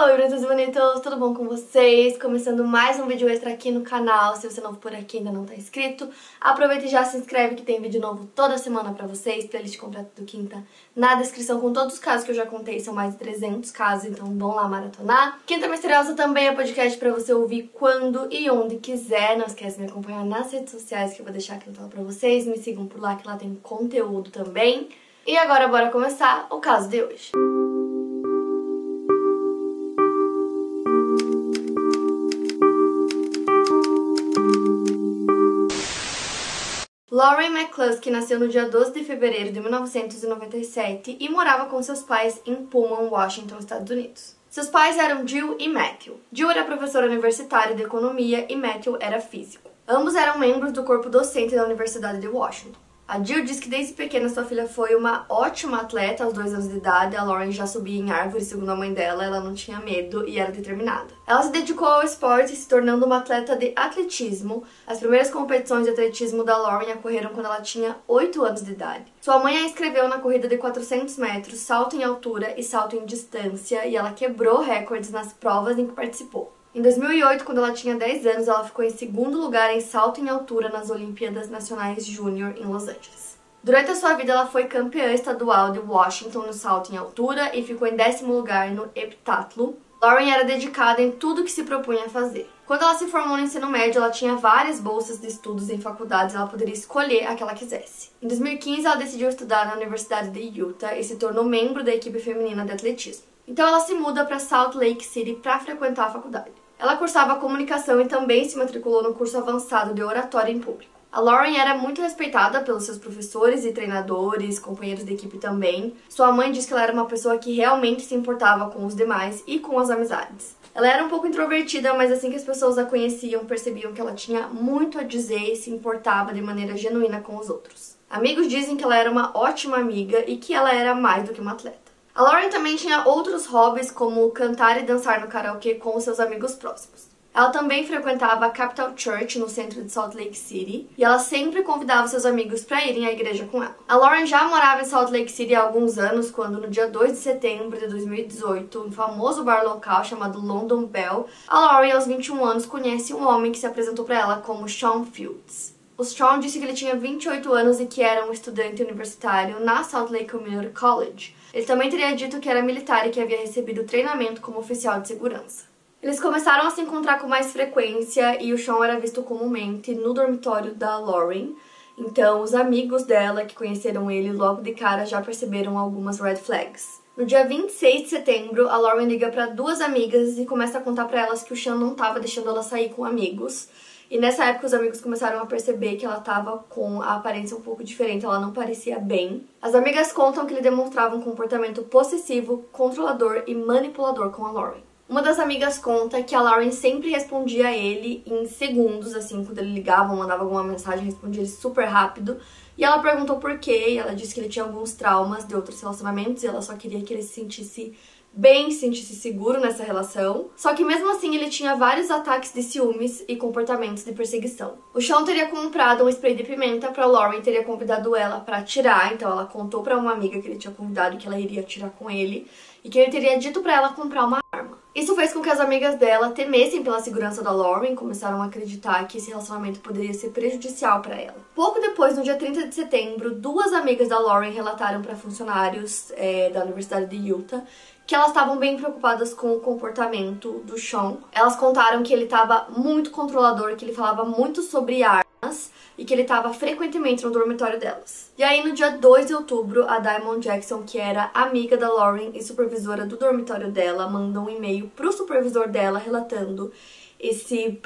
Oi, bonitos e bonitos, tudo bom com vocês? Começando mais um vídeo extra aqui no canal. Se você é novo por aqui e ainda não tá inscrito, aproveita e já se inscreve que tem vídeo novo toda semana pra vocês. Playlist completa do Quinta na descrição com todos os casos que eu já contei, são mais de 300 casos, então vão lá maratonar. Quinta Misteriosa também é podcast pra você ouvir quando e onde quiser. Não esquece de me acompanhar nas redes sociais que eu vou deixar aqui no tela pra vocês. Me sigam por lá que lá tem conteúdo também. E agora bora começar o caso de hoje. Lauren McCluskey nasceu no dia 12 de fevereiro de 1997 e morava com seus pais em Pullman, Washington, Estados Unidos. Seus pais eram Jill e Matthew. Jill era professora universitária de economia e Matthew era físico. Ambos eram membros do corpo docente da Universidade de Washington. A Jill diz que desde pequena sua filha foi uma ótima atleta aos 2 anos de idade. A Lauren já subia em árvores, segundo a mãe dela, ela não tinha medo e era determinada. Ela se dedicou ao esporte, se tornando uma atleta de atletismo. As primeiras competições de atletismo da Lauren ocorreram quando ela tinha 8 anos de idade. Sua mãe a inscreveu na corrida de 400 metros, salto em altura e salto em distância, e ela quebrou recordes nas provas em que participou. Em 2008, quando ela tinha 10 anos, ela ficou em segundo lugar em salto em altura nas Olimpíadas Nacionais Júnior em Los Angeles. Durante a sua vida, ela foi campeã estadual de Washington no salto em altura e ficou em 10º lugar no heptatlo. Lauren era dedicada em tudo que se propunha a fazer. Quando ela se formou no ensino médio, ela tinha várias bolsas de estudos em faculdades, ela poderia escolher a que ela quisesse. Em 2015, ela decidiu estudar na Universidade de Utah e se tornou membro da equipe feminina de atletismo. Então ela se muda para Salt Lake City para frequentar a faculdade. Ela cursava comunicação e também se matriculou no curso avançado de oratória em público. A Lauren era muito respeitada pelos seus professores e treinadores, companheiros de equipe também. Sua mãe diz que ela era uma pessoa que realmente se importava com os demais e com as amizades. Ela era um pouco introvertida, mas assim que as pessoas a conheciam, percebiam que ela tinha muito a dizer e se importava de maneira genuína com os outros. Amigos dizem que ela era uma ótima amiga e que ela era mais do que uma atleta. A Lauren também tinha outros hobbies, como cantar e dançar no karaokê com os seus amigos próximos. Ela também frequentava a Capital Church no centro de Salt Lake City e ela sempre convidava seus amigos para irem à igreja com ela. A Lauren já morava em Salt Lake City há alguns anos, quando no dia 2 de setembro de 2018, um famoso bar local chamado London Bell, a Lauren, aos 21 anos, conhece um homem que se apresentou para ela como Sean Fields. O Sean disse que ele tinha 28 anos e que era um estudante universitário na Salt Lake Community College. Ele também teria dito que era militar e que havia recebido treinamento como oficial de segurança. Eles começaram a se encontrar com mais frequência e o Sean era visto comumente no dormitório da Lauren. Então, os amigos dela que conheceram ele logo de cara já perceberam algumas red flags. No dia 26 de setembro, a Lauren liga para 2 amigas e começa a contar para elas que o Sean não estava deixando ela sair com amigos. E nessa época os amigos começaram a perceber que ela estava com a aparência um pouco diferente, ela não parecia bem. As amigas contam que ele demonstrava um comportamento possessivo, controlador e manipulador com a Lauren. Uma das amigas conta que a Lauren sempre respondia a ele em segundos, assim, quando ele ligava ou mandava alguma mensagem, respondia ele super rápido. E ela perguntou por quê, e ela disse que ele tinha alguns traumas de outros relacionamentos e ela só queria que ele se sentisse bem, se sentisse seguro nessa relação. Só que mesmo assim ele tinha vários ataques de ciúmes e comportamentos de perseguição. O Sean teria comprado um spray de pimenta pra Lauren, teria convidado ela pra atirar, então ela contou pra uma amiga que ele tinha convidado que ela iria atirar com ele e que ele teria dito pra ela comprar uma arma. Isso fez com que as amigas dela temessem pela segurança da Lauren, começaram a acreditar que esse relacionamento poderia ser prejudicial para ela. Pouco depois, no dia 30 de setembro, 2 amigas da Lauren relataram para funcionários da Universidade de Utah que elas estavam bem preocupadas com o comportamento do Sean. Elas contaram que ele estava muito controlador, que ele falava muito sobre armas e que ele estava frequentemente no dormitório delas. E aí, no dia 2 de outubro, a Diamond Jackson, que era amiga da Lauren e supervisora do dormitório dela, mandou um e-mail pro supervisor dela relatando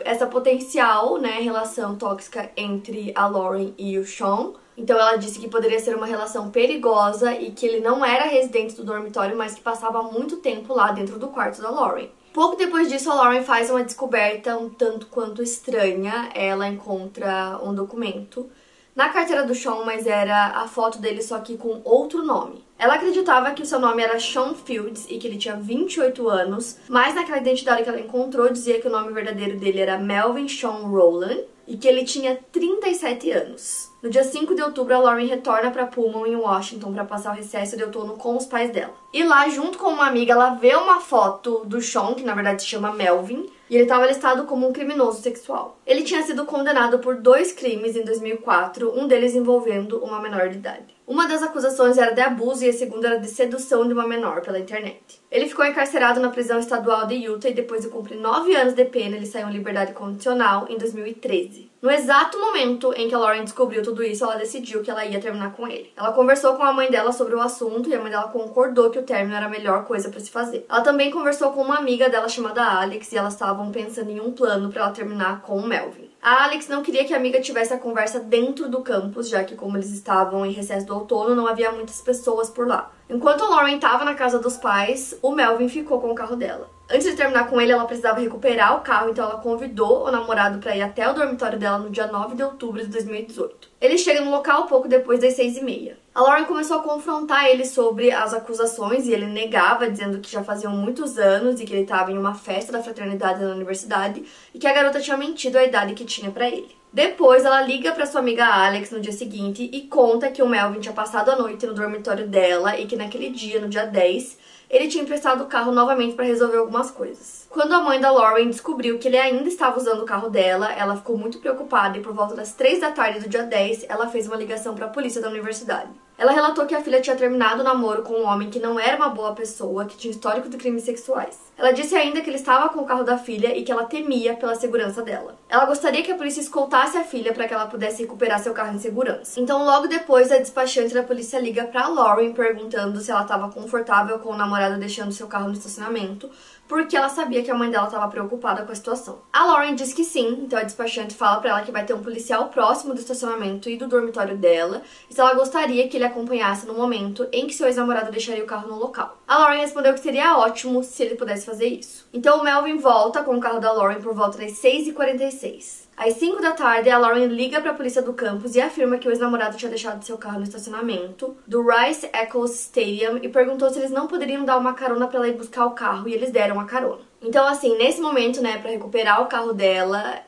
essa potencial, relação tóxica entre a Lauren e o Sean. Então ela disse que poderia ser uma relação perigosa e que ele não era residente do dormitório, mas que passava muito tempo lá dentro do quarto da Lauren. Pouco depois disso, a Lauren faz uma descoberta um tanto quanto estranha. Ela encontra um documento na carteira do Sean, mas era a foto dele só que com outro nome. Ela acreditava que o seu nome era Sean Fields e que ele tinha 28 anos, mas naquela identidade que ela encontrou dizia que o nome verdadeiro dele era Melvin Sean Rowland. e que ele tinha 37 anos. No dia 5 de outubro, a Lauren retorna para Pullman, em Washington, para passar o recesso de outono com os pais dela. E lá, junto com uma amiga, ela vê uma foto do Sean, que na verdade se chama Melvin, e ele estava listado como um criminoso sexual. Ele tinha sido condenado por 2 crimes em 2004, um deles envolvendo uma menor de idade. Uma das acusações era de abuso e a segunda era de sedução de uma menor pela internet. Ele ficou encarcerado na prisão estadual de Utah e depois de cumprir 9 anos de pena, ele saiu em liberdade condicional em 2013. No exato momento em que a Lauren descobriu tudo isso, ela decidiu que ela ia terminar com ele. Ela conversou com a mãe dela sobre o assunto e a mãe dela concordou que o término era a melhor coisa para se fazer. Ela também conversou com uma amiga dela chamada Alex e elas estavam pensando em um plano para ela terminar com o Melvin. A Alex não queria que a amiga tivesse a conversa dentro do campus, já que como eles estavam em recesso do outono, não havia muitas pessoas por lá. Enquanto a Lauren estava na casa dos pais, o Melvin ficou com o carro dela. Antes de terminar com ele, ela precisava recuperar o carro, então ela convidou o namorado para ir até o dormitório dela no dia 9 de outubro de 2018. Ele chega no local pouco depois das 6h30. A Lauren começou a confrontar ele sobre as acusações e ele negava, dizendo que já faziam muitos anos e que ele estava em uma festa da fraternidade na universidade e que a garota tinha mentido a idade que tinha para ele. Depois, ela liga para sua amiga Alex no dia seguinte e conta que o Melvin tinha passado a noite no dormitório dela e que naquele dia, no dia 10, ele tinha emprestado o carro novamente para resolver algumas coisas. Quando a mãe da Lauren descobriu que ele ainda estava usando o carro dela, ela ficou muito preocupada e por volta das 3 da tarde do dia 10, ela fez uma ligação para a polícia da universidade. Ela relatou que a filha tinha terminado o namoro com um homem que não era uma boa pessoa, que tinha histórico de crimes sexuais. Ela disse ainda que ele estava com o carro da filha e que ela temia pela segurança dela. Ela gostaria que a polícia escoltasse a filha para que ela pudesse recuperar seu carro em segurança. Então, logo depois, a despachante da polícia liga para Lauren perguntando se ela estava confortável com o namorado deixando seu carro no estacionamento, porque ela sabia que a mãe dela estava preocupada com a situação. A Lauren diz que sim, então a despachante fala para ela que vai ter um policial próximo do estacionamento e do dormitório dela, e se ela gostaria que ele acompanhasse no momento em que seu ex-namorado deixaria o carro no local. A Lauren respondeu que seria ótimo se ele pudesse fazer isso. Então o Melvin volta com o carro da Lauren por volta das 6h46. Às 5 da tarde, a Lauren liga para a polícia do campus e afirma que o ex-namorado tinha deixado seu carro no estacionamento do Rice Eccles Stadium e perguntou se eles não poderiam dar uma carona para ela ir buscar o carro, e eles deram a carona. Então, assim, nesse momento, né, para recuperar o carro dela,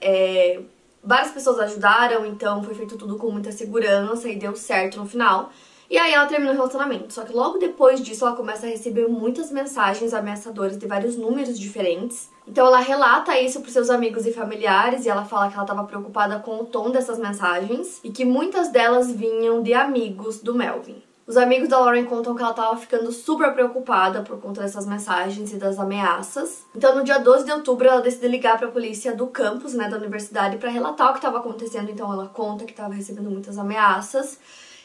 várias pessoas ajudaram, então foi feito tudo com muita segurança e deu certo no final. E aí ela termina o relacionamento. Só que logo depois disso ela começa a receber muitas mensagens ameaçadoras de vários números diferentes. Então ela relata isso pros seus amigos e familiares e ela fala que ela estava preocupada com o tom dessas mensagens e que muitas delas vinham de amigos do Melvin. Os amigos da Lauren contam que ela estava ficando super preocupada por conta dessas mensagens e das ameaças. Então, no dia 12 de outubro, ela decide ligar para a polícia do campus, né, da universidade, para relatar o que estava acontecendo. Então, ela conta que estava recebendo muitas ameaças.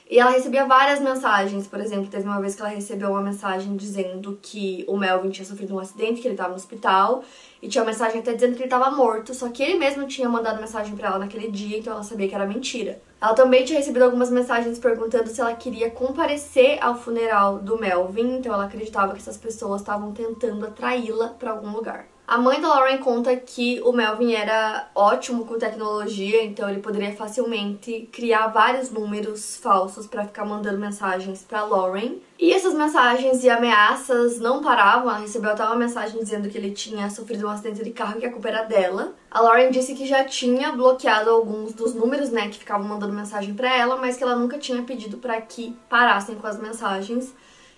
E ela recebia várias mensagens. Por exemplo, teve uma vez que ela recebeu uma mensagem dizendo que o Melvin tinha sofrido um acidente, que ele estava no hospital. E tinha uma mensagem até dizendo que ele estava morto, só que ele mesmo tinha mandado mensagem pra ela naquele dia, então ela sabia que era mentira. Ela também tinha recebido algumas mensagens perguntando se ela queria comparecer ao funeral do Melvin, então ela acreditava que essas pessoas estavam tentando atraí-la pra algum lugar. A mãe da Lauren conta que o Melvin era ótimo com tecnologia, então ele poderia facilmente criar vários números falsos para ficar mandando mensagens para Lauren. E essas mensagens e ameaças não paravam. Ela recebeu até uma mensagem dizendo que ele tinha sofrido um acidente de carro e que a culpa era dela. A Lauren disse que já tinha bloqueado alguns dos números, né, que ficavam mandando mensagem para ela, mas que ela nunca tinha pedido para que parassem com as mensagens.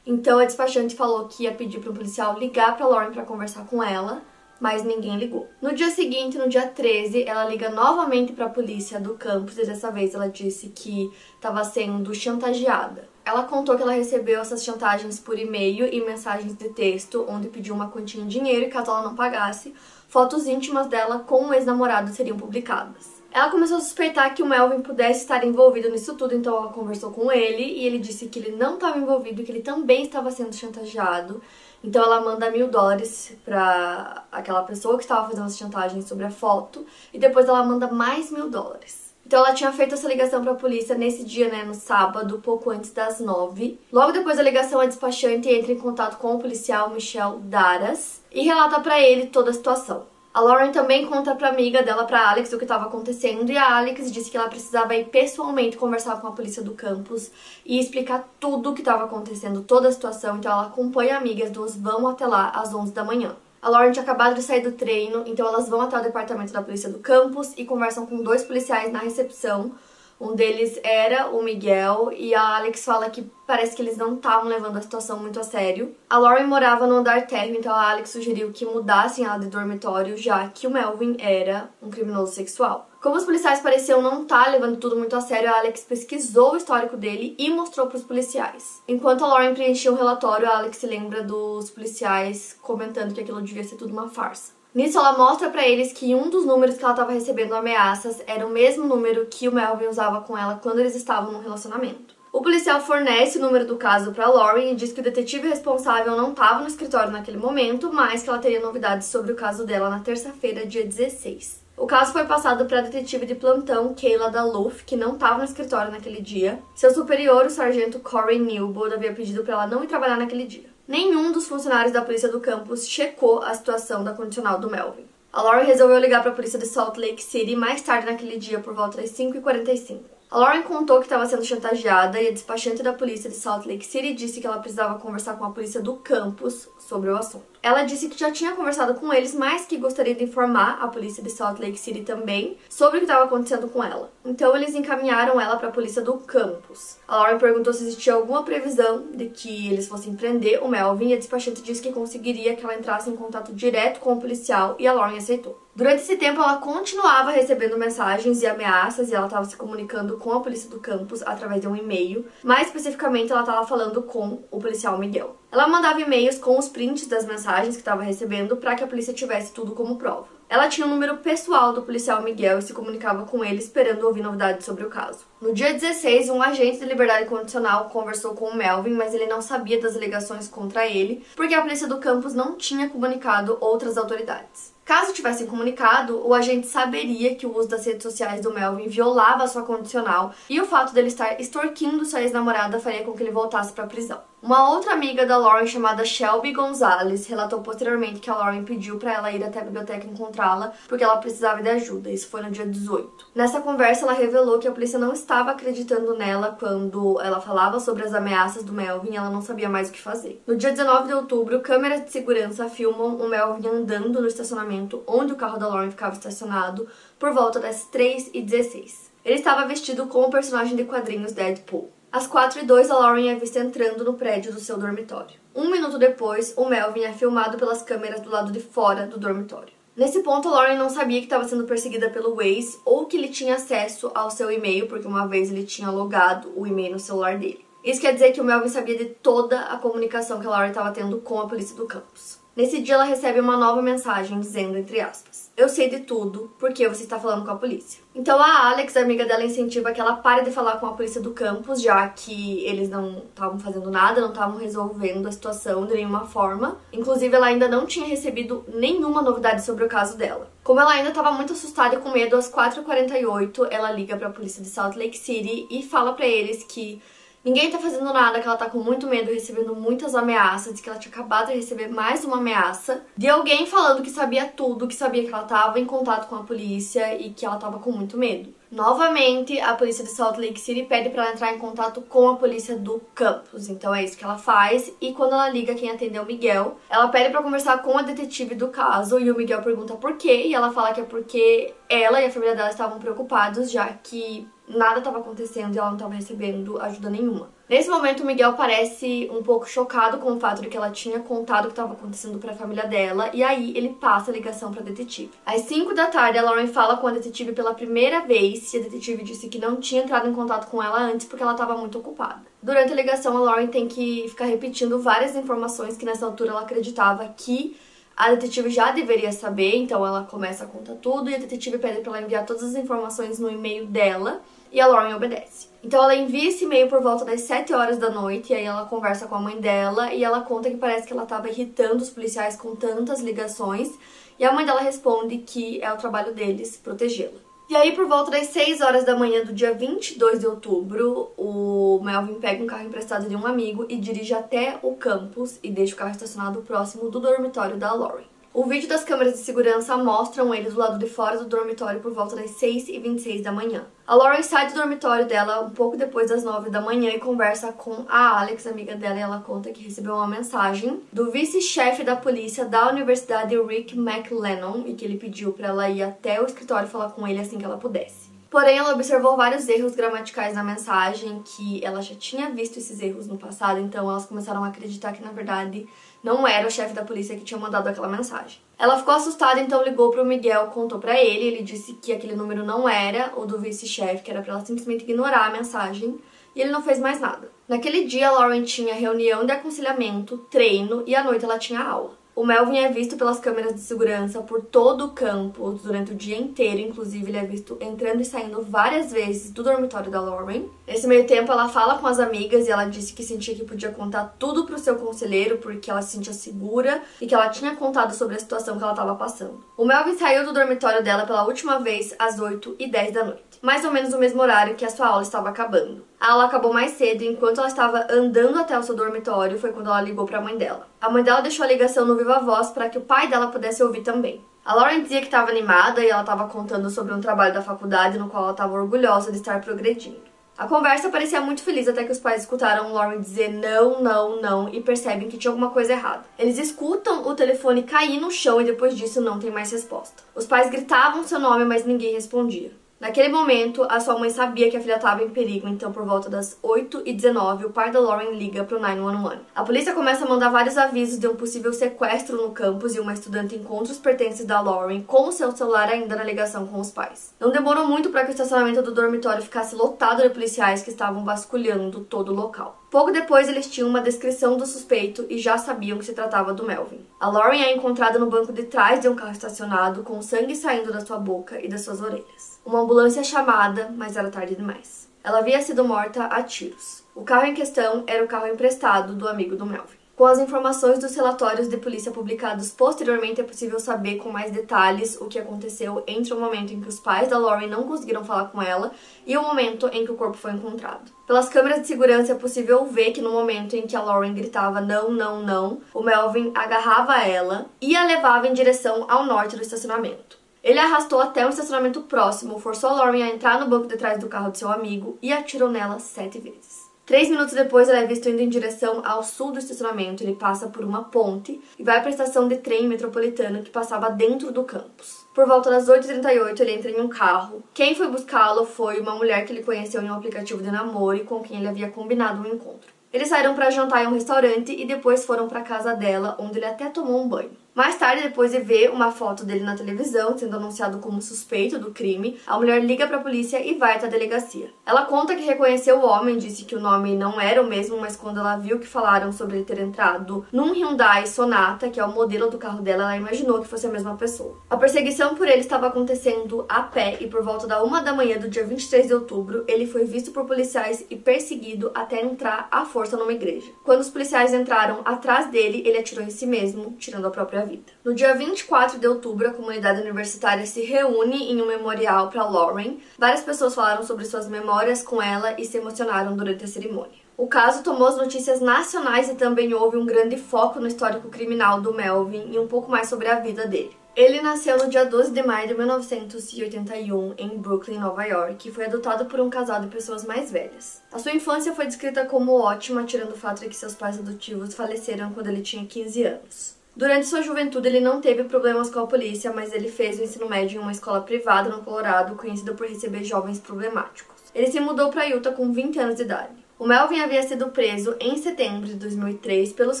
Então a despachante falou que ia pedir para um policial ligar para Lauren para conversar com ela, mas ninguém ligou. No dia seguinte, no dia 13, ela liga novamente para a polícia do campus e dessa vez ela disse que estava sendo chantageada. Ela contou que ela recebeu essas chantagens por e-mail e mensagens de texto, onde pediu uma quantia em dinheiro e caso ela não pagasse, fotos íntimas dela com o ex-namorado seriam publicadas. Ela começou a suspeitar que o Melvin pudesse estar envolvido nisso tudo, então ela conversou com ele e ele disse que ele não estava envolvido, que ele também estava sendo chantageado. Então ela manda $1000 pra aquela pessoa que estava fazendo as chantagens sobre a foto e depois ela manda mais $1000. Então ela tinha feito essa ligação para a polícia nesse dia, né, no sábado, pouco antes das 9. Logo depois da ligação, a despachante entra em contato com o policial Michel Daras e relata para ele toda a situação. A Lauren também conta pra amiga dela, pra Alex, o que estava acontecendo, e a Alex disse que ela precisava ir pessoalmente conversar com a polícia do campus e explicar tudo o que estava acontecendo, toda a situação. Então ela acompanha a amiga, as duas vão até lá às 11 da manhã. A Lauren tinha acabado de sair do treino, então elas vão até o departamento da polícia do campus e conversam com 2 policiais na recepção. Um deles era o Miguel e a Alex fala que parece que eles não estavam levando a situação muito a sério. A Lauren morava no andar térreo, então a Alex sugeriu que mudassem ela de dormitório, já que o Melvin era um criminoso sexual. Como os policiais pareciam não estar levando tudo muito a sério, a Alex pesquisou o histórico dele e mostrou para os policiais. Enquanto a Lauren preenchia o relatório, a Alex se lembra dos policiais comentando que aquilo devia ser tudo uma farsa. Nisso, ela mostra pra eles que um dos números que ela estava recebendo ameaças era o mesmo número que o Melvin usava com ela quando eles estavam num relacionamento. O policial fornece o número do caso pra Lauren e diz que o detetive responsável não estava no escritório naquele momento, mas que ela teria novidades sobre o caso dela na terça-feira, dia 16. O caso foi passado para a detetive de plantão Kayla Dallouf, que não estava no escritório naquele dia. Seu superior, o sargento Corey Newbold, havia pedido para ela não ir trabalhar naquele dia. Nenhum dos funcionários da polícia do campus checou a situação da condicional do Melvin. A Lauren resolveu ligar para a polícia de Salt Lake City mais tarde naquele dia, por volta das 5h45. A Lauren contou que estava sendo chantageada e a despachante da polícia de Salt Lake City disse que ela precisava conversar com a polícia do campus sobre o assunto. Ela disse que já tinha conversado com eles, mas que gostaria de informar a polícia de Salt Lake City também sobre o que estava acontecendo com ela. Então eles encaminharam ela para a polícia do campus. A Lauren perguntou se existia alguma previsão de que eles fossem prender o Melvin e a despachante disse que conseguiria que ela entrasse em contato direto com o policial e a Lauren aceitou. Durante esse tempo, ela continuava recebendo mensagens e ameaças e ela estava se comunicando com a polícia do campus através de um e-mail. Mais especificamente, ela estava falando com o policial Miguel. Ela mandava e-mails com os prints das mensagens que estava recebendo para que a polícia tivesse tudo como prova. Ela tinha o número pessoal do policial Miguel e se comunicava com ele esperando ouvir novidades sobre o caso. No dia 16, um agente de liberdade condicional conversou com o Melvin, mas ele não sabia das alegações contra ele, porque a polícia do campus não tinha comunicado outras autoridades. Caso tivessem comunicado, o agente saberia que o uso das redes sociais do Melvin violava a sua condicional e o fato dele estar extorquindo sua ex-namorada faria com que ele voltasse para a prisão. Uma outra amiga da Lauren, chamada Shelby Gonzalez, relatou posteriormente que a Lauren pediu para ela ir até a biblioteca encontrá-la porque ela precisava de ajuda. Isso foi no dia 18. Nessa conversa, ela revelou que a polícia não estava acreditando nela quando ela falava sobre as ameaças do Melvin e ela não sabia mais o que fazer. No dia 19 de outubro, câmeras de segurança filmam o Melvin andando no estacionamento onde o carro da Lauren ficava estacionado por volta das 3h16. Ele estava vestido como o personagem de quadrinhos Deadpool. Às 4h02, a Lauren é vista entrando no prédio do seu dormitório. Um minuto depois, o Melvin é filmado pelas câmeras do lado de fora do dormitório. Nesse ponto, a Lauren não sabia que estava sendo perseguida pelo Waze ou que ele tinha acesso ao seu e-mail, porque uma vez ele tinha logado o e-mail no celular dele. Isso quer dizer que o Melvin sabia de toda a comunicação que a Lauren estava tendo com a polícia do campus. Nesse dia, ela recebe uma nova mensagem dizendo, entre aspas, "Eu sei de tudo, porque você está falando com a polícia." Então a Alex, a amiga dela, incentiva que ela pare de falar com a polícia do campus, já que eles não estavam fazendo nada, não estavam resolvendo a situação de nenhuma forma. Inclusive, ela ainda não tinha recebido nenhuma novidade sobre o caso dela. Como ela ainda estava muito assustada e com medo, às 4h48, ela liga para a polícia de Salt Lake City e fala para eles que ninguém tá fazendo nada, que ela tá com muito medo, recebendo muitas ameaças, que ela tinha acabado de receber mais uma ameaça de alguém falando que sabia tudo, que sabia que ela tava em contato com a polícia e que ela tava com muito medo. Novamente, a polícia de Salt Lake City pede pra ela entrar em contato com a polícia do campus. Então é isso que ela faz. E quando ela liga, quem atende é o Miguel. Ela pede pra conversar com a detetive do caso e o Miguel pergunta por quê. E ela fala que é porque ela e a família dela estavam preocupados, já que nada estava acontecendo e ela não estava recebendo ajuda nenhuma. Nesse momento, o Miguel parece um pouco chocado com o fato de que ela tinha contado o que estava acontecendo para a família dela, e aí ele passa a ligação para a detetive. Às 5 da tarde, a Lauren fala com a detetive pela primeira vez, e a detetive disse que não tinha entrado em contato com ela antes porque ela estava muito ocupada. Durante a ligação, a Lauren tem que ficar repetindo várias informações que nessa altura ela acreditava que a detetive já deveria saber, então ela começa a contar tudo e a detetive pede para ela enviar todas as informações no e-mail dela e a Lauren obedece. Então ela envia esse e-mail por volta das 7 horas da noite e aí ela conversa com a mãe dela e ela conta que parece que ela estava irritando os policiais com tantas ligações e a mãe dela responde que é o trabalho deles protegê-la. E aí, por volta das 6 horas da manhã do dia 22 de outubro, o Melvin pega um carro emprestado de um amigo e dirige até o campus e deixa o carro estacionado próximo do dormitório da Lauren. O vídeo das câmeras de segurança mostram ele do lado de fora do dormitório por volta das 6h26 da manhã. A Lauren sai do dormitório dela um pouco depois das 9 da manhã e conversa com a Alex, amiga dela, e ela conta que recebeu uma mensagem do vice-chefe da polícia da universidade, Rick McLennan, e que ele pediu para ela ir até o escritório falar com ele assim que ela pudesse. Porém, ela observou vários erros gramaticais na mensagem, que ela já tinha visto esses erros no passado, então elas começaram a acreditar que, na verdade, não era o chefe da polícia que tinha mandado aquela mensagem. Ela ficou assustada, então ligou pro Miguel, contou pra ele disse que aquele número não era o do vice-chefe, que era pra ela simplesmente ignorar a mensagem, e ele não fez mais nada. Naquele dia, a Lauren tinha reunião de aconselhamento, treino, e à noite ela tinha aula. O Melvin é visto pelas câmeras de segurança por todo o campus durante o dia inteiro, inclusive ele é visto entrando e saindo várias vezes do dormitório da Lauren. Nesse meio tempo ela fala com as amigas e ela disse que sentia que podia contar tudo pro seu conselheiro porque ela se sentia segura e que ela tinha contado sobre a situação que ela estava passando. O Melvin saiu do dormitório dela pela última vez às 8h10 da noite, mais ou menos no mesmo horário que a sua aula estava acabando. A aula acabou mais cedo e enquanto ela estava andando até o seu dormitório foi quando ela ligou para a mãe dela. A mãe dela deixou a ligação no viva voz para que o pai dela pudesse ouvir também. A Lauren dizia que estava animada e ela estava contando sobre um trabalho da faculdade no qual ela estava orgulhosa de estar progredindo. A conversa parecia muito feliz até que os pais escutaram Lauren dizer não, não, não e percebem que tinha alguma coisa errada. Eles escutam o telefone cair no chão e depois disso não tem mais resposta. Os pais gritavam seu nome, mas ninguém respondia. Naquele momento, a sua mãe sabia que a filha estava em perigo, então por volta das 8h19, o pai da Lauren liga para o 911. A polícia começa a mandar vários avisos de um possível sequestro no campus e uma estudante encontra os pertences da Lauren com o seu celular ainda na ligação com os pais. Não demorou muito para que o estacionamento do dormitório ficasse lotado de policiais que estavam vasculhando todo o local. Pouco depois, eles tinham uma descrição do suspeito e já sabiam que se tratava do Melvin. A Lauren é encontrada no banco de trás de um carro estacionado, com sangue saindo da sua boca e das suas orelhas. Uma ambulância é chamada, mas era tarde demais. Ela havia sido morta a tiros. O carro em questão era o carro emprestado do amigo do Melvin. Com as informações dos relatórios de polícia publicados posteriormente, é possível saber com mais detalhes o que aconteceu entre o momento em que os pais da Lauren não conseguiram falar com ela e o momento em que o corpo foi encontrado. Pelas câmeras de segurança é possível ver que no momento em que a Lauren gritava não, não, não, o Melvin agarrava ela e a levava em direção ao norte do estacionamento. Ele a arrastou até um estacionamento próximo, forçou a Lauren a entrar no banco de trás do carro de seu amigo e atirou nela 7 vezes. 3 minutos depois, ela é vista indo em direção ao sul do estacionamento. Ele passa por uma ponte e vai para a estação de trem metropolitano que passava dentro do campus. Por volta das 8h38, ele entra em um carro. Quem foi buscá-lo foi uma mulher que ele conheceu em um aplicativo de namoro e com quem ele havia combinado um encontro. Eles saíram para jantar em um restaurante e depois foram para a casa dela, onde ele até tomou um banho. Mais tarde, depois de ver uma foto dele na televisão, sendo anunciado como suspeito do crime, a mulher liga para a polícia e vai até a delegacia. Ela conta que reconheceu o homem, disse que o nome não era o mesmo, mas quando ela viu que falaram sobre ele ter entrado num Hyundai Sonata, que é o modelo do carro dela, ela imaginou que fosse a mesma pessoa. A perseguição por ele estava acontecendo a pé e por volta da 1 da manhã do dia 23 de outubro, ele foi visto por policiais e perseguido até entrar à força numa igreja. Quando os policiais entraram atrás dele, ele atirou em si mesmo, tirando a própria vida. No dia 24 de outubro, a comunidade universitária se reúne em um memorial para Lauren. Várias pessoas falaram sobre suas memórias com ela e se emocionaram durante a cerimônia. O caso tomou as notícias nacionais e também houve um grande foco no histórico criminal do Melvin e um pouco mais sobre a vida dele. Ele nasceu no dia 12 de maio de 1981 em Brooklyn, Nova York, e foi adotado por um casal de pessoas mais velhas. A sua infância foi descrita como ótima, tirando o fato de que seus pais adotivos faleceram quando ele tinha 15 anos. Durante sua juventude, ele não teve problemas com a polícia, mas ele fez o ensino médio em uma escola privada no Colorado, conhecida por receber jovens problemáticos. Ele se mudou para Utah com 20 anos de idade. O Melvin havia sido preso em setembro de 2003 pelos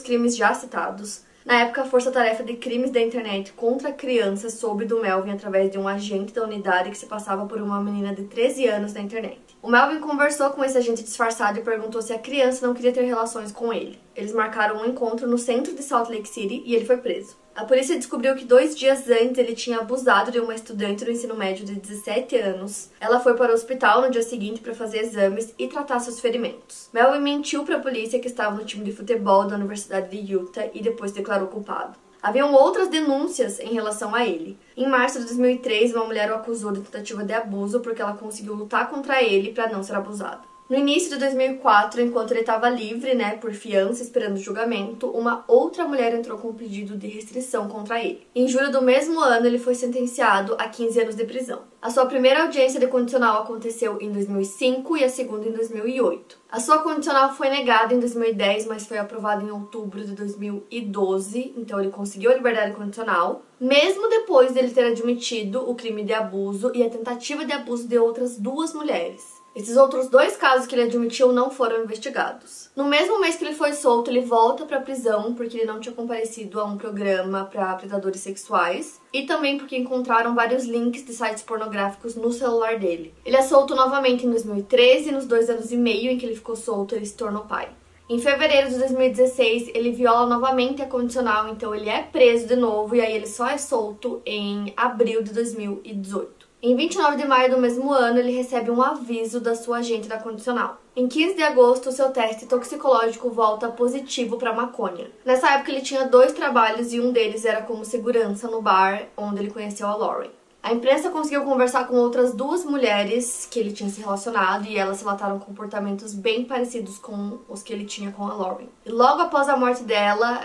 crimes já citados. Na época, a Força Tarefa de Crimes da Internet contra Crianças soube do Melvin através de um agente da unidade que se passava por uma menina de 13 anos na internet. O Melvin conversou com esse agente disfarçado e perguntou se a criança não queria ter relações com ele. Eles marcaram um encontro no centro de Salt Lake City e ele foi preso. A polícia descobriu que 2 dias antes ele tinha abusado de uma estudante do ensino médio de 17 anos. Ela foi para o hospital no dia seguinte para fazer exames e tratar seus ferimentos. Melvin mentiu para a polícia que estava no time de futebol da Universidade de Utah e depois declarou culpado. Haviam outras denúncias em relação a ele. Em março de 2003, uma mulher o acusou de tentativa de abuso porque ela conseguiu lutar contra ele para não ser abusada. No início de 2004, enquanto ele estava livre, por fiança, esperando julgamento, uma outra mulher entrou com um pedido de restrição contra ele. Em julho do mesmo ano, ele foi sentenciado a 15 anos de prisão. A sua primeira audiência de condicional aconteceu em 2005 e a segunda em 2008. A sua condicional foi negada em 2010, mas foi aprovada em outubro de 2012, então ele conseguiu a liberdade condicional, mesmo depois dele ter admitido o crime de abuso e a tentativa de abuso de outras 2 mulheres. Esses outros 2 casos que ele admitiu não foram investigados. No mesmo mês que ele foi solto, ele volta para a prisão porque ele não tinha comparecido a um programa para predadores sexuais e também porque encontraram vários links de sites pornográficos no celular dele. Ele é solto novamente em 2013 e nos 2 anos e meio em que ele ficou solto, ele se tornou pai. Em fevereiro de 2016, ele viola novamente a condicional, então ele é preso de novo e aí ele só é solto em abril de 2018. Em 29 de maio do mesmo ano, ele recebe um aviso da sua agente da condicional. Em 15 de agosto, seu teste toxicológico volta positivo para maconha. Nessa época, ele tinha 2 trabalhos e um deles era como segurança no bar onde ele conheceu a Lauren. A imprensa conseguiu conversar com outras 2 mulheres que ele tinha se relacionado e elas relataram comportamentos bem parecidos com os que ele tinha com a Lauren. E logo após a morte dela,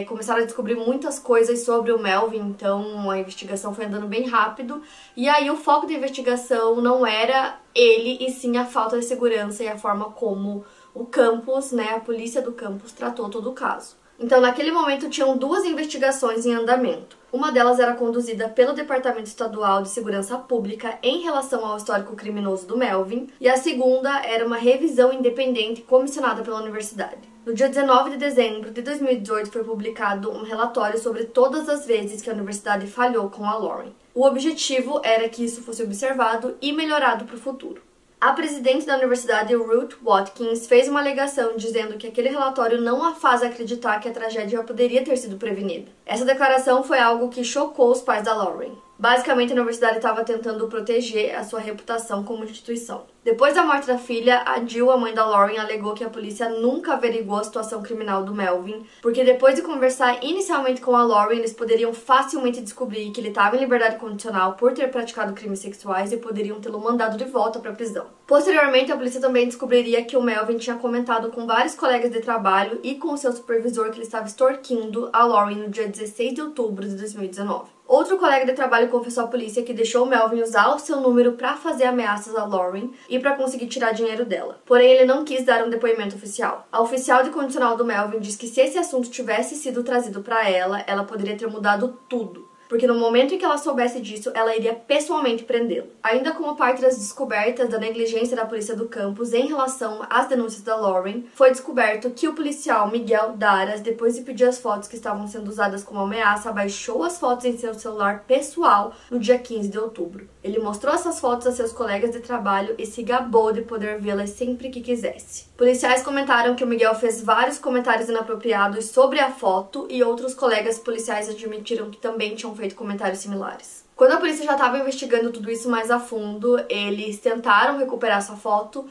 começaram a descobrir muitas coisas sobre o Melvin, então a investigação foi andando bem rápido. E aí o foco da investigação não era ele, e sim a falta de segurança e a forma como o campus, a polícia do campus tratou todo o caso. Então, naquele momento, tinham 2 investigações em andamento. Uma delas era conduzida pelo Departamento Estadual de Segurança Pública em relação ao histórico criminoso do Melvin, e a segunda era uma revisão independente comissionada pela universidade. No dia 19 de dezembro de 2018, foi publicado um relatório sobre todas as vezes que a universidade falhou com a Lauren. O objetivo era que isso fosse observado e melhorado para o futuro. A presidente da universidade, Ruth Watkins, fez uma alegação dizendo que aquele relatório não a faz acreditar que a tragédia poderia ter sido prevenida. Essa declaração foi algo que chocou os pais da Lauren. Basicamente, a universidade estava tentando proteger a sua reputação como instituição. Depois da morte da filha, a Jill, a mãe da Lauren, alegou que a polícia nunca averiguou a situação criminal do Melvin, porque depois de conversar inicialmente com a Lauren, eles poderiam facilmente descobrir que ele estava em liberdade condicional por ter praticado crimes sexuais e poderiam tê-lo mandado de volta para a prisão. Posteriormente, a polícia também descobriria que o Melvin tinha comentado com vários colegas de trabalho e com seu supervisor que ele estava extorquindo a Lauren no dia 16 de outubro de 2019. Outro colega de trabalho confessou à polícia que deixou o Melvin usar o seu número para fazer ameaças a Lauren e para conseguir tirar dinheiro dela. Porém, ele não quis dar um depoimento oficial. A oficial de condicional do Melvin diz que se esse assunto tivesse sido trazido para ela, ela poderia ter mudado tudo. Porque no momento em que ela soubesse disso, ela iria pessoalmente prendê-lo. Ainda como parte das descobertas da negligência da polícia do campus em relação às denúncias da Lauren, foi descoberto que o policial Miguel Daras, depois de pedir as fotos que estavam sendo usadas como ameaça, baixou as fotos em seu celular pessoal no dia 15 de outubro. Ele mostrou essas fotos a seus colegas de trabalho e se gabou de poder vê-las sempre que quisesse. Policiais comentaram que o Miguel fez vários comentários inapropriados sobre a foto e outros colegas policiais admitiram que também tinham feito comentários similares. Quando a polícia já estava investigando tudo isso mais a fundo, eles tentaram recuperar essa foto,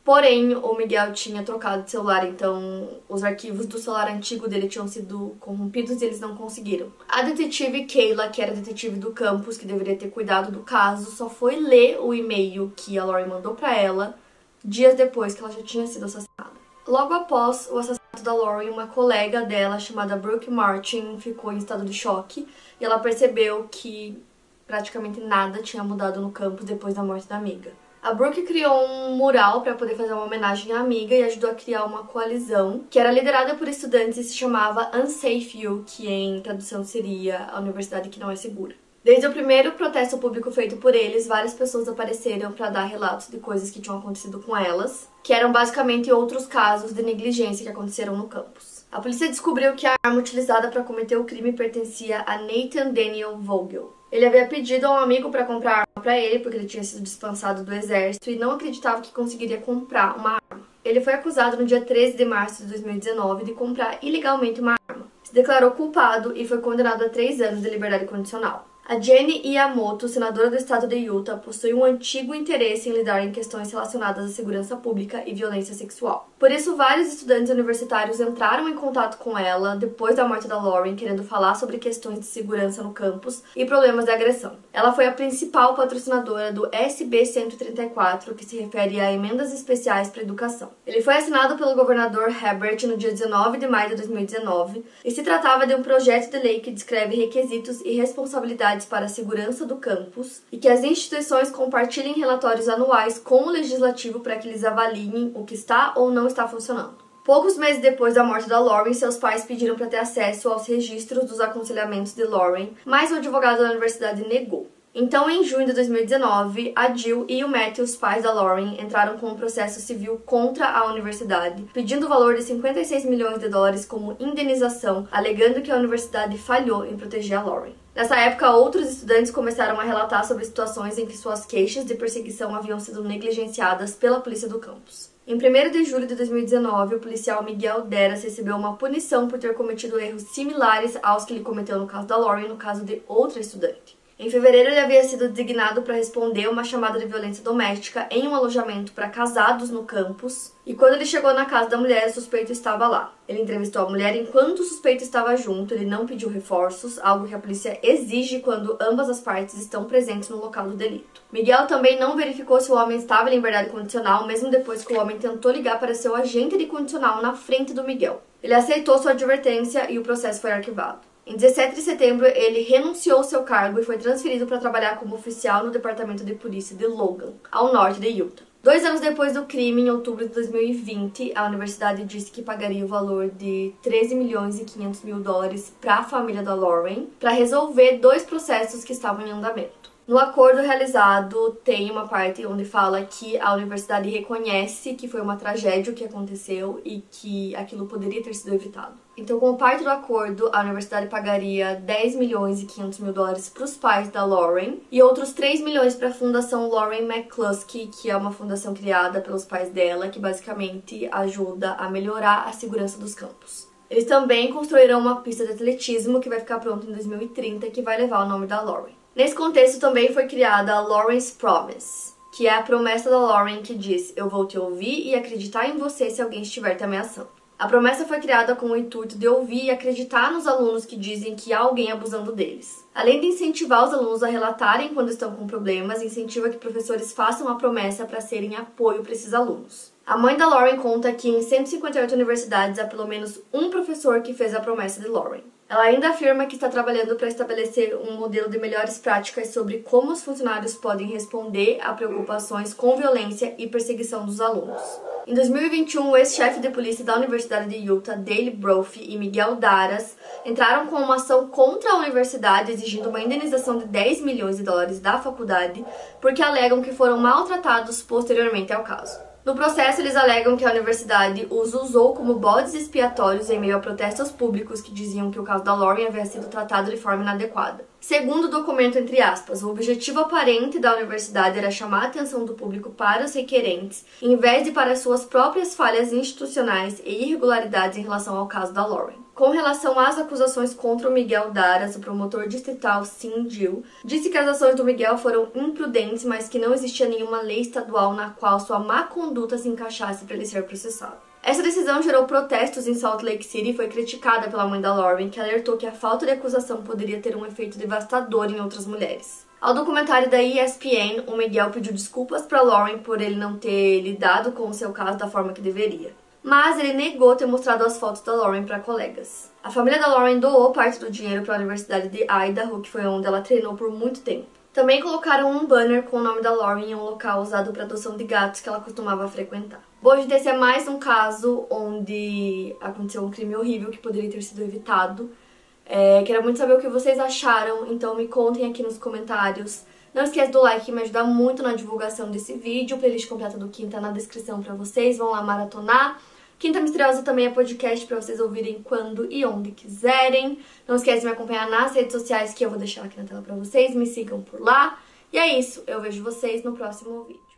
porém o Miguel tinha trocado de celular, então os arquivos do celular antigo dele tinham sido corrompidos e eles não conseguiram. A detetive Kayla, que era detetive do campus, que deveria ter cuidado do caso, só foi ler o e-mail que a Lauren mandou para ela dias depois que ela já tinha sido assassinada. Logo após o assassinato da Lauren, uma colega dela, chamada Brooke Martin, ficou em estado de choque e ela percebeu que praticamente nada tinha mudado no campus depois da morte da amiga. A Brooke criou um mural para poder fazer uma homenagem à amiga e ajudou a criar uma coalizão que era liderada por estudantes e se chamava Unsafe U, que em tradução seria a universidade que não é segura. Desde o primeiro protesto público feito por eles, várias pessoas apareceram para dar relatos de coisas que tinham acontecido com elas, que eram basicamente outros casos de negligência que aconteceram no campus. A polícia descobriu que a arma utilizada para cometer o crime pertencia a Nathan Daniel Vogel. Ele havia pedido a um amigo para comprar arma para ele, porque ele tinha sido dispensado do exército e não acreditava que conseguiria comprar uma arma. Ele foi acusado no dia 13 de março de 2019 de comprar ilegalmente uma arma. Se declarou culpado e foi condenado a 3 anos de liberdade condicional. A Jenny Yamoto, senadora do estado de Utah, possui um antigo interesse em lidar em questões relacionadas à segurança pública e violência sexual. Por isso, vários estudantes universitários entraram em contato com ela depois da morte da Lauren, querendo falar sobre questões de segurança no campus e problemas de agressão. Ela foi a principal patrocinadora do SB 134, que se refere a emendas especiais para a educação. Ele foi assinado pelo governador Herbert no dia 19 de maio de 2019 e se tratava de um projeto de lei que descreve requisitos e responsabilidades para a segurança do campus e que as instituições compartilhem relatórios anuais com o legislativo para que eles avaliem o que está ou não está funcionando. Poucos meses depois da morte da Lauren, seus pais pediram para ter acesso aos registros dos aconselhamentos de Lauren, mas o advogado da universidade negou. Então, em junho de 2019, a Jill e o Matthew, os pais da Lauren, entraram com um processo civil contra a universidade, pedindo o valor de 56 milhões de dólares como indenização, alegando que a universidade falhou em proteger a Lauren. Nessa época, outros estudantes começaram a relatar sobre situações em que suas queixas de perseguição haviam sido negligenciadas pela polícia do campus. Em 1º de julho de 2019, o policial Miguel Deras recebeu uma punição por ter cometido erros similares aos que ele cometeu no caso da Lauren e no caso de outra estudante. Em fevereiro, ele havia sido designado para responder uma chamada de violência doméstica em um alojamento para casados no campus, e quando ele chegou na casa da mulher, o suspeito estava lá. Ele entrevistou a mulher enquanto o suspeito estava junto, ele não pediu reforços, algo que a polícia exige quando ambas as partes estão presentes no local do delito. Miguel também não verificou se o homem estava em liberdade condicional, mesmo depois que o homem tentou ligar para seu agente de condicional na frente do Miguel. Ele aceitou sua advertência e o processo foi arquivado. Em 17 de setembro, ele renunciou ao seu cargo e foi transferido para trabalhar como oficial no Departamento de Polícia de Logan, ao norte de Utah. 2 anos depois do crime, em outubro de 2020, a universidade disse que pagaria o valor de 13 milhões e 500 mil dólares para a família da Lauren para resolver 2 processos que estavam em andamento. No acordo realizado, tem uma parte onde fala que a universidade reconhece que foi uma tragédia o que aconteceu e que aquilo poderia ter sido evitado. Então, como parte do acordo, a universidade pagaria 10 milhões e 500 mil dólares para os pais da Lauren e outros 3 milhões para a fundação Lauren McCluskey, que é uma fundação criada pelos pais dela, que basicamente ajuda a melhorar a segurança dos campos. Eles também construirão uma pista de atletismo que vai ficar pronta em 2030 e que vai levar o nome da Lauren. Nesse contexto também foi criada a Lauren's Promise, que é a promessa da Lauren que diz: eu vou te ouvir e acreditar em você se alguém estiver te ameaçando. A promessa foi criada com o intuito de ouvir e acreditar nos alunos que dizem que há alguém abusando deles. Além de incentivar os alunos a relatarem quando estão com problemas, incentiva que professores façam a promessa para serem apoio para esses alunos. A mãe da Lauren conta que em 158 universidades há pelo menos um professor que fez a promessa de Lauren. Ela ainda afirma que está trabalhando para estabelecer um modelo de melhores práticas sobre como os funcionários podem responder a preocupações com violência e perseguição dos alunos. Em 2021, o ex-chefe de polícia da Universidade de Utah, Dale Brophy e Miguel Daras, entraram com uma ação contra a universidade exigindo uma indenização de 10 milhões de dólares da faculdade porque alegam que foram maltratados posteriormente ao caso. No processo, eles alegam que a universidade os usou como bodes expiatórios em meio a protestos públicos que diziam que o caso da Lauren havia sido tratado de forma inadequada. Segundo o documento, entre aspas, o objetivo aparente da universidade era chamar a atenção do público para os requerentes, em vez de para suas próprias falhas institucionais e irregularidades em relação ao caso da Lauren. Com relação às acusações contra o Miguel Daras, o promotor distrital Sim Jill disse que as ações do Miguel foram imprudentes, mas que não existia nenhuma lei estadual na qual sua má conduta se encaixasse para ele ser processado. Essa decisão gerou protestos em Salt Lake City e foi criticada pela mãe da Lauren, que alertou que a falta de acusação poderia ter um efeito devastador em outras mulheres. Ao documentário da ESPN, o Miguel pediu desculpas para Lauren por ele não ter lidado com o seu caso da forma que deveria. Mas ele negou ter mostrado as fotos da Lauren para colegas. A família da Lauren doou parte do dinheiro para a Universidade de Idaho, que foi onde ela treinou por muito tempo. Também colocaram um banner com o nome da Lauren em um local usado para adoção de gatos que ela costumava frequentar. Bom, gente, esse é mais um caso onde aconteceu um crime horrível que poderia ter sido evitado. Quero muito saber o que vocês acharam, então me contem aqui nos comentários. Não esquece do like, que me ajuda muito na divulgação desse vídeo. A playlist completa do Quinta na descrição pra vocês, vão lá maratonar. Quinta Misteriosa também é podcast pra vocês ouvirem quando e onde quiserem. Não esquece de me acompanhar nas redes sociais que eu vou deixar aqui na tela pra vocês. Me sigam por lá. E é isso, eu vejo vocês no próximo vídeo.